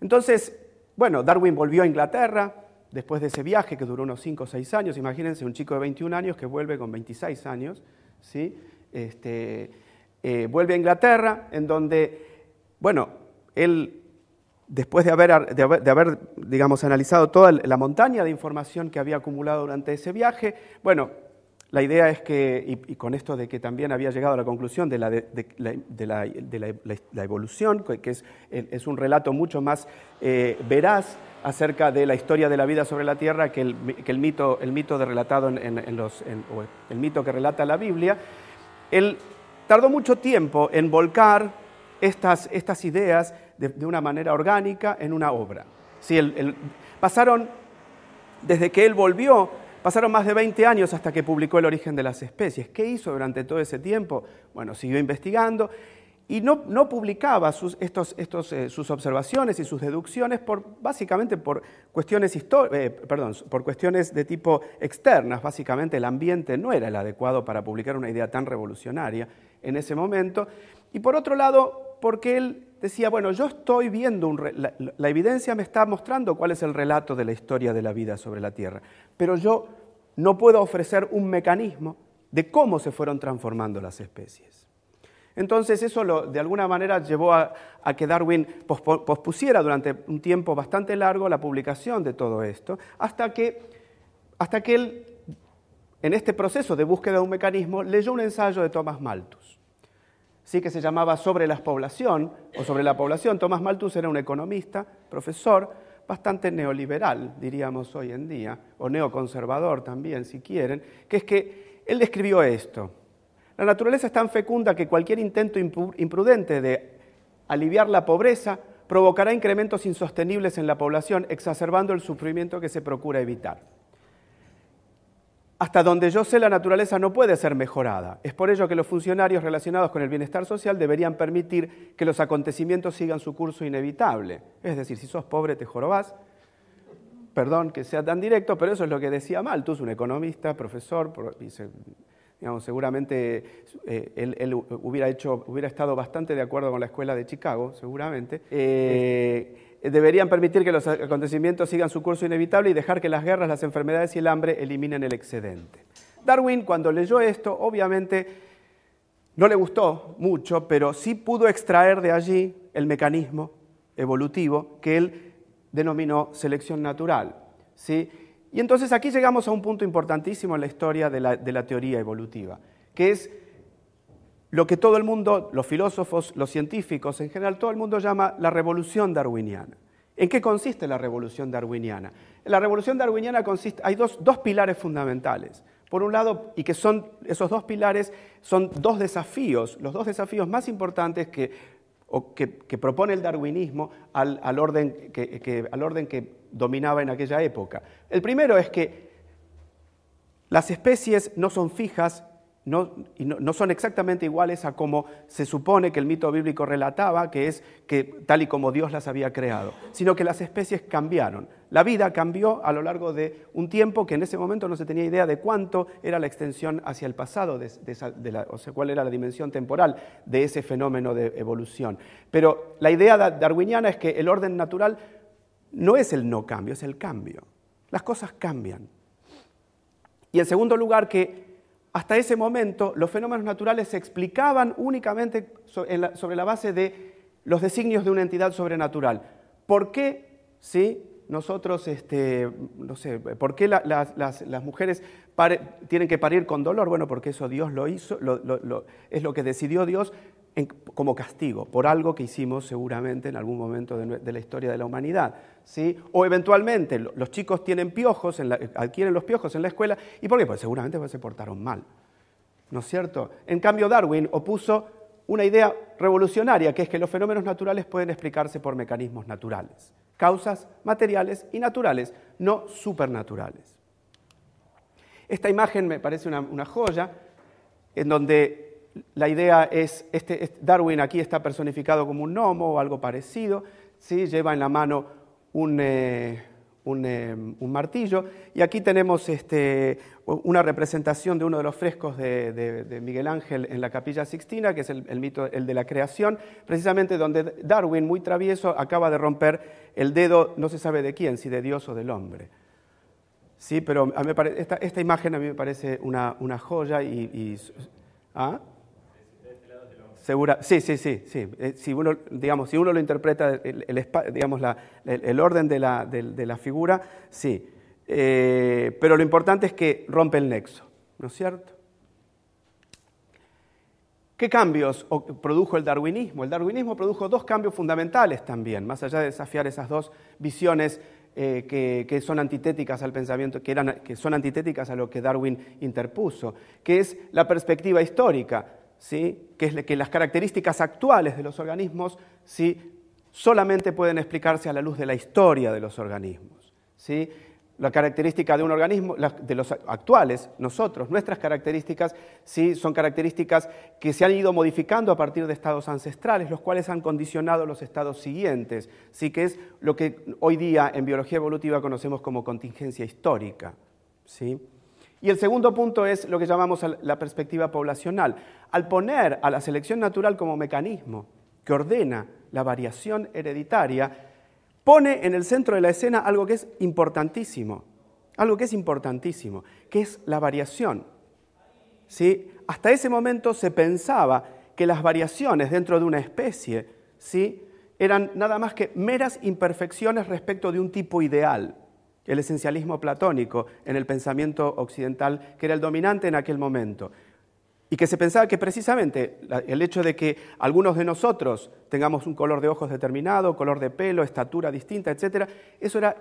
Entonces, bueno, Darwin volvió a Inglaterra después de ese viaje que duró unos 5 o 6 años. Imagínense un chico de 21 años que vuelve con 26 años, ¿sí? Vuelve a Inglaterra, en donde, bueno, él, después de haber, digamos, analizado toda la montaña de información que había acumulado durante ese viaje, bueno, la idea es que, y con esto de que también había llegado a la conclusión de la evolución, que es un relato mucho más veraz acerca de la historia de la vida sobre la Tierra que el mito relatado o el mito que relata la Biblia, él tardó mucho tiempo en volcar estas ideas de una manera orgánica en una obra. Sí, desde que él volvió, pasaron más de 20 años hasta que publicó El origen de las especies. ¿Qué hizo durante todo ese tiempo? Bueno, siguió investigando y no publicaba sus observaciones y sus deducciones básicamente por cuestiones de tipo externas. Básicamente el ambiente no era el adecuado para publicar una idea tan revolucionaria en ese momento. Y por otro lado, porque él decía, bueno, yo estoy viendo, la evidencia me está mostrando cuál es el relato de la historia de la vida sobre la Tierra, pero yo no puedo ofrecer un mecanismo de cómo se fueron transformando las especies. Entonces eso de alguna manera llevó a que Darwin pospusiera durante un tiempo bastante largo la publicación de todo esto, hasta que él, en este proceso de búsqueda de un mecanismo, leyó un ensayo de Thomas Malthus, sí, que se llamaba Sobre la población. Thomas Malthus era un economista, profesor, bastante neoliberal, diríamos hoy en día, o neoconservador también, si quieren, que es que él describió esto. La naturaleza es tan fecunda que cualquier intento imprudente de aliviar la pobreza provocará incrementos insostenibles en la población, exacerbando el sufrimiento que se procura evitar. Hasta donde yo sé, la naturaleza no puede ser mejorada. Es por ello que los funcionarios relacionados con el bienestar social deberían permitir que los acontecimientos sigan su curso inevitable. Es decir, si sos pobre te jorobás. Perdón que sea tan directo, pero eso es lo que decía Malthus, un economista, profesor, seguramente él hubiera estado bastante de acuerdo con la escuela de Chicago, seguramente. Deberían permitir que los acontecimientos sigan su curso inevitable y dejar que las guerras, las enfermedades y el hambre eliminen el excedente. Darwin, cuando leyó esto, obviamente no le gustó mucho, pero sí pudo extraer de allí el mecanismo evolutivo que él denominó selección natural, ¿sí? Y entonces aquí llegamos a un punto importantísimo en la historia de la teoría evolutiva, que es lo que todo el mundo, los filósofos, los científicos, en general todo el mundo llama la revolución darwiniana. ¿En qué consiste la revolución darwiniana? En la revolución darwiniana hay dos pilares fundamentales. Por un lado, y que esos dos pilares son dos desafíos, los dos desafíos más importantes que propone el darwinismo al orden que dominaba en aquella época. El primero es que las especies no son fijas, no son exactamente iguales a como se supone que el mito bíblico relataba, que es que tal y como Dios las había creado, sino que las especies cambiaron. La vida cambió a lo largo de un tiempo que en ese momento no se tenía idea de cuánto era la extensión hacia el pasado, o sea, cuál era la dimensión temporal de ese fenómeno de evolución. Pero la idea darwiniana es que el orden natural no es el no cambio, es el cambio. Las cosas cambian. Y en segundo lugar, que hasta ese momento los fenómenos naturales se explicaban únicamente sobre la base de los designios de una entidad sobrenatural. ¿Por qué, sí, nosotros, por qué las mujeres tienen que parir con dolor? Bueno, porque eso Dios lo hizo, es lo que decidió Dios como castigo por algo que hicimos seguramente en algún momento de la historia de la humanidad, ¿sí? O eventualmente los chicos tienen piojos, adquieren los piojos en la escuela. ¿Y por qué? Pues seguramente se portaron mal, ¿no es cierto? En cambio, Darwin opuso una idea revolucionaria, que es que los fenómenos naturales pueden explicarse por mecanismos naturales, causas materiales y naturales, no supernaturales. Esta imagen me parece una joya, en donde la idea es, Darwin aquí está personificado como un gnomo o algo parecido, ¿sí? Lleva en la mano un un martillo. Y aquí tenemos una representación de uno de los frescos de Miguel Ángel en la Capilla Sixtina, que es el mito, el de la creación, precisamente donde Darwin, muy travieso, acaba de romper el dedo, no se sabe de quién, si de Dios o del hombre. Sí, pero a mí esta imagen a mí me parece una joya ¿ah? Segura, sí. Si uno lo interpreta, el orden de la figura, sí. Pero lo importante es que rompe el nexo, ¿no es cierto? ¿Qué cambios produjo el darwinismo? El darwinismo produjo dos cambios fundamentales también, más allá de desafiar esas dos visiones que son antitéticas al pensamiento, que son antitéticas a lo que Darwin interpuso, que es la perspectiva histórica, ¿sí? Que las características actuales de los organismos, ¿sí?, solamente pueden explicarse a la luz de la historia de los organismos, ¿sí? La característica de un organismo, de los actuales, nuestras características, sí, son características que se han ido modificando a partir de estados ancestrales, los cuales han condicionado los estados siguientes, sí, que es lo que hoy día en biología evolutiva conocemos como contingencia histórica, ¿sí? Y el segundo punto es lo que llamamos la perspectiva poblacional. Al poner a la selección natural como mecanismo que ordena la variación hereditaria, pone en el centro de la escena algo que es importantísimo, que es la variación. ¿Sí? Hasta ese momento se pensaba que las variaciones dentro de una especie, ¿sí?, eran nada más que meras imperfecciones respecto de un tipo ideal, el esencialismo platónico en el pensamiento occidental, que era el dominante en aquel momento. Y que se pensaba que precisamente el hecho de que algunos de nosotros tengamos un color de ojos determinado, color de pelo, estatura distinta, etc., eso era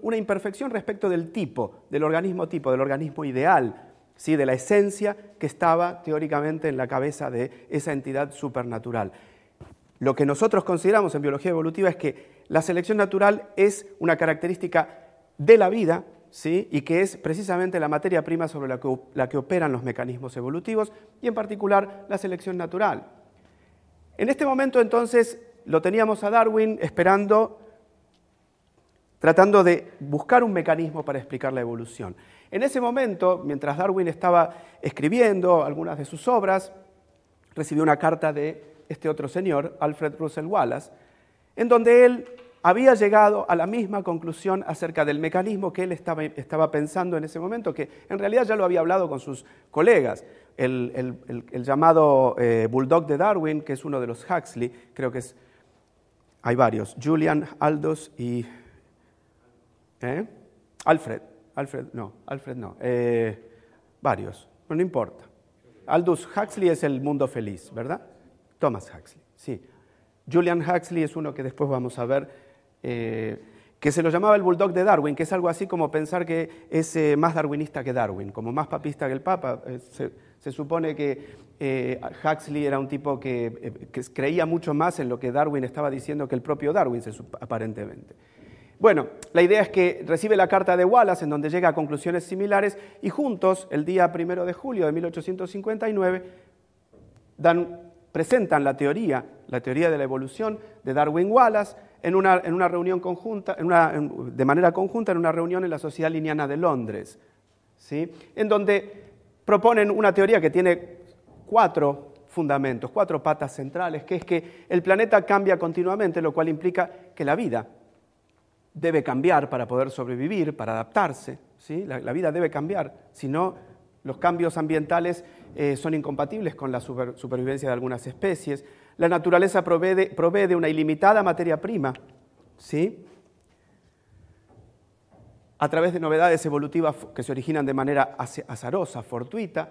una imperfección respecto del tipo, del organismo ideal, ¿sí?, de la esencia que estaba teóricamente en la cabeza de esa entidad supernatural. Lo que nosotros consideramos en biología evolutiva es que la selección natural es una característica de la vida, ¿sí?, y que es precisamente la materia prima sobre la que operan los mecanismos evolutivos y en particular la selección natural. En este momento entonces lo teníamos a Darwin tratando de buscar un mecanismo para explicar la evolución. En ese momento, mientras Darwin estaba escribiendo algunas de sus obras, recibió una carta de este otro señor, Alfred Russel Wallace, en donde él había llegado a la misma conclusión acerca del mecanismo que él estaba pensando en ese momento, que en realidad ya lo había hablado con sus colegas, el llamado Bulldog de Darwin, que es uno de los Huxley, creo que hay varios, Julian, Aldous y Alfred no, varios, no importa. Aldous Huxley es El Mundo Feliz, ¿verdad? Thomas Huxley, sí. Julian Huxley es uno que después vamos a ver, que se lo llamaba el Bulldog de Darwin, que es algo así como pensar que es más darwinista que Darwin, como más papista que el Papa. Se supone que Huxley era un tipo que creía mucho más en lo que Darwin estaba diciendo que el propio Darwin, aparentemente. Bueno, la idea es que recibe la carta de Wallace en donde llega a conclusiones similares y juntos, el día 1 de julio de 1859, presentan la teoría de la evolución de Darwin-Wallace en una reunión conjunta, de manera conjunta en una reunión en la Sociedad Linneana de Londres, ¿sí?, en donde proponen una teoría que tiene 4 fundamentos, 4 patas centrales, que es que el planeta cambia continuamente, lo cual implica que la vida debe cambiar para poder sobrevivir, para adaptarse, ¿sí? La vida debe cambiar, si no, los cambios ambientales son incompatibles con la supervivencia de algunas especies. La naturaleza provee de una ilimitada materia prima, ¿sí?, a través de novedades evolutivas que se originan de manera azarosa, fortuita,